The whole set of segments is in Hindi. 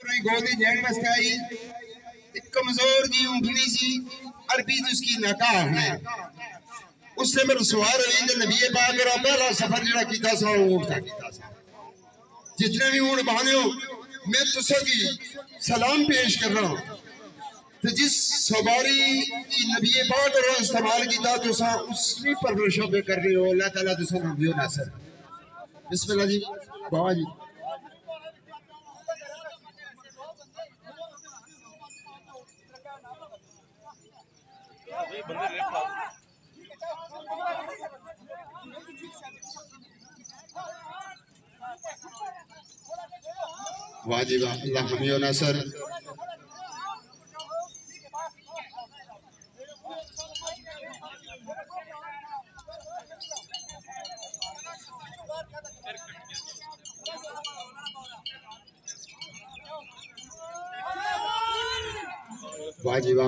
गोदी लेने वास्ते आई एक कमजोर जी ऊँटनी सी अरबी जिसकी नाकाह है उससे मेरे सवार हुई तो नबी पाक का पहला सफर जरा किया सा ऊँट का किया सा जितने भी ऊँट बहाने हो मैं तुझसे की सलाम पेश कर रहा हूँ तो जिस सवारी नबी पाक और इस्तेमाल किया तो सा उसकी परवरिशों पे कर रहे हो अल्लाह ताला तुझे नबियो नासर बिस्मिल्लाह जी बाबा जी वाजिब अल्लाह हमियो नासर वाजिबा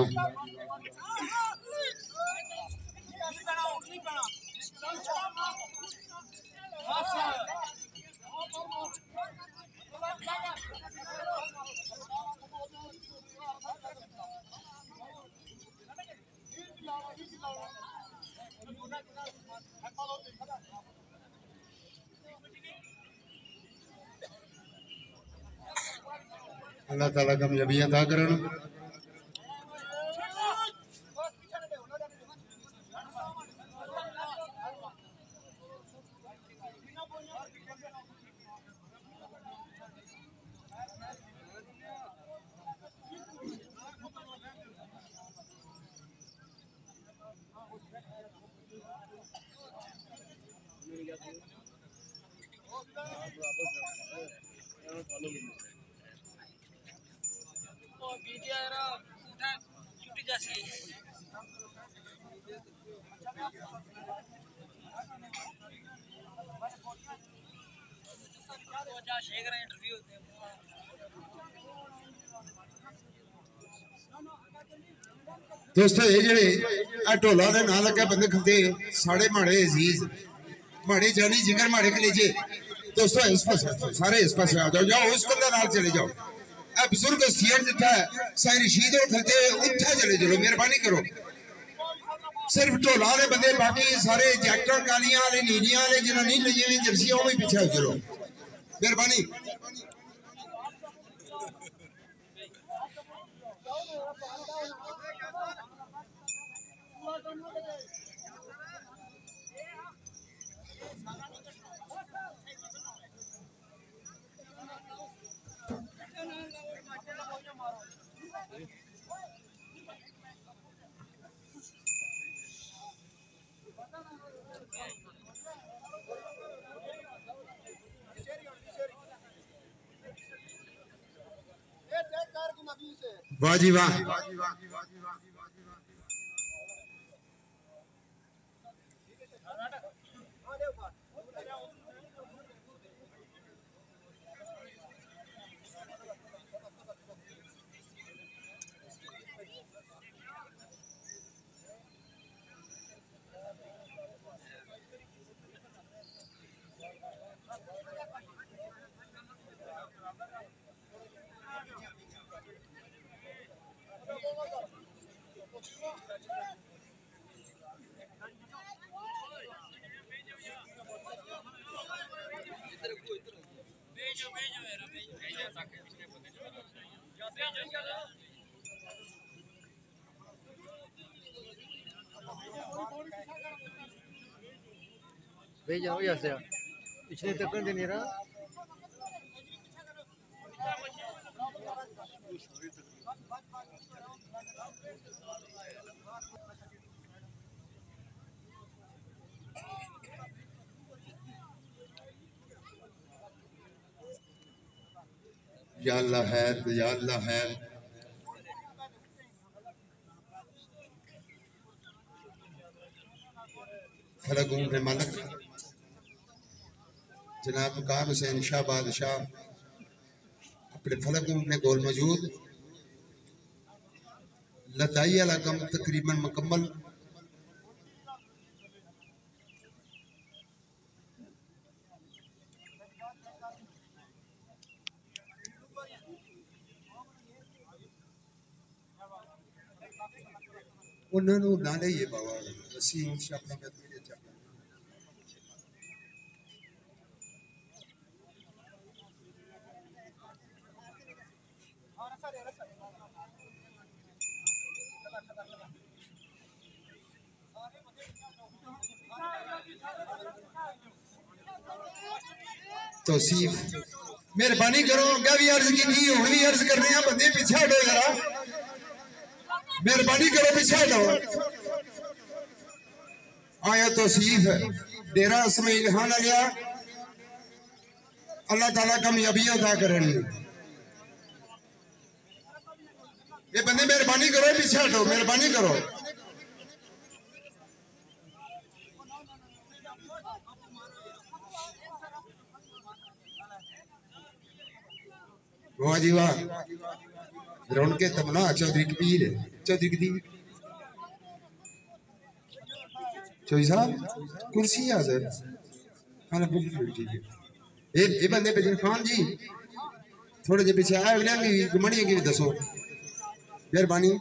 अल्लाह ताला कामयाबी अता करन दोस्तों ये जेडे ढोला दे नाल लगे बंदे खंदे साढ़े माड़े अजीज माड़े जानी जिगर माड़े कलेजे दोस्तों इस पास सारे इस पास आ जाओ जाओ उस कंधे नाल चले जाओ ए बुजुर्ग सीएम जिथा है साईं रशीद और खंदे उठा चले चलो मेहरबानी करो सिर्फ ढोला दे बंदे बाकी सारे जैक्टर कालियां वाले नीलियां वाले जिन्हां नहीं लईयां हुई जर्सियां वो भी पीछे हो चलो मेहरबानी वाह जी वाह भेजा हो ऐसे पिछले तक दे नहीं रहा या अल्लाह है या अल्लाह है फलक उम्र मलक जनाब मुकाम हुसैन शाह बादशाह अपने फलक में गोल मौजूद लताई वाला कम तकरीबन मुकम्मल उन्होंने नाले ये बाबा वसीम शापना का वीडियो चल तौसीफ मेहरबानी करो अगर भी अर्ज की थी हुण भी अर्ज कर रहे हैं बंदे पीछे हटो जरा मेहरबानी करो पीछे हटो आया तौसीफ डेरा इस्माइल खान आ गया अल्लाह ताला कामयाबियां अता करें ये बंदे मेहरबानी करो पीछे हटो मेहरबानी करो वाह जी वाह रौनके तमना चौधरी कबीर चौधरी कबीर चौधरी साहब कुर्सी हाजिर हाँ बिल्कुल ठीक है ये बंदे पे खान जी थोड़े जे पीछे आए अगले की घुमड़िया की भी दसो मेहरबानी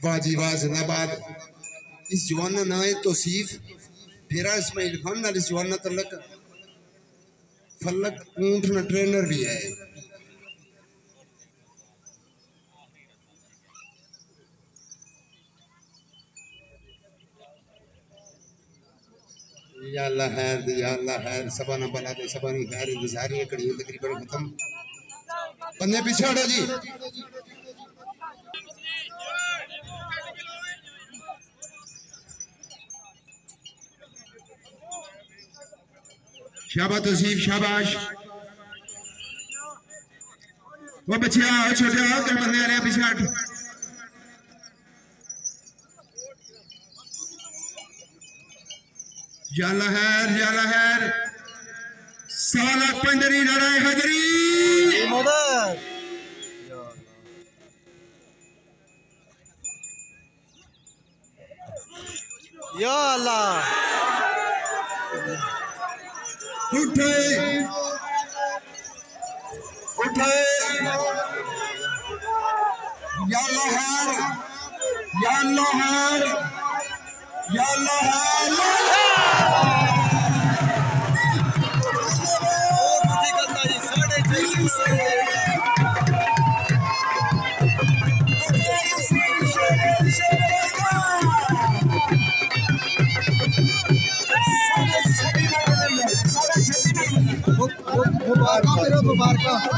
वाह जी वाह जिंदाबाद इस जवाना ना है तौसीफ डेरा इस्माइल खान नाल इस जवाना तलक फलक ऊंट ना ट्रेनर भी है या अल्लाह खैर सबा ना बला दे सबा नी खैर इंतजारियां कड़ियां तकरीबन खत्म बंदे पीछे हटो जी शाबाश तौसीफ शाबाश वो बच्चे आओ छोटे आओ कल बंदे आ रहे हैं पीछे हट या लहर साला पंजरी लड़ाई हजरी या अल्लाह उठे उठे या लहर या लहर या लहर मुबारक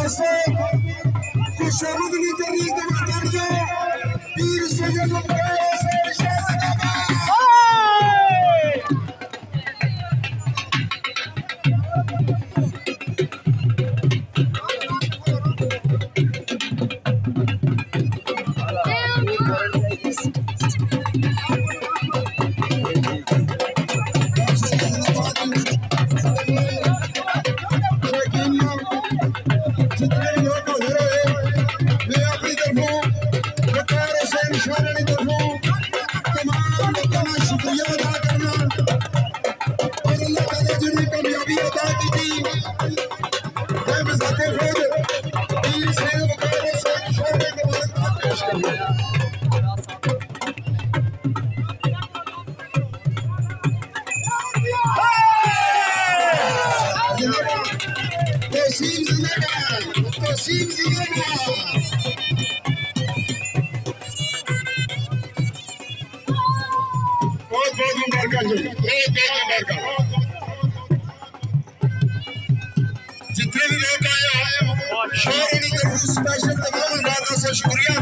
दोस्तों खुशामद नहीं करनी टमाटर जो पीर सैयद जितने भी लोग आए हो स्पेशल तमाम अंदाजों से शुक्रिया।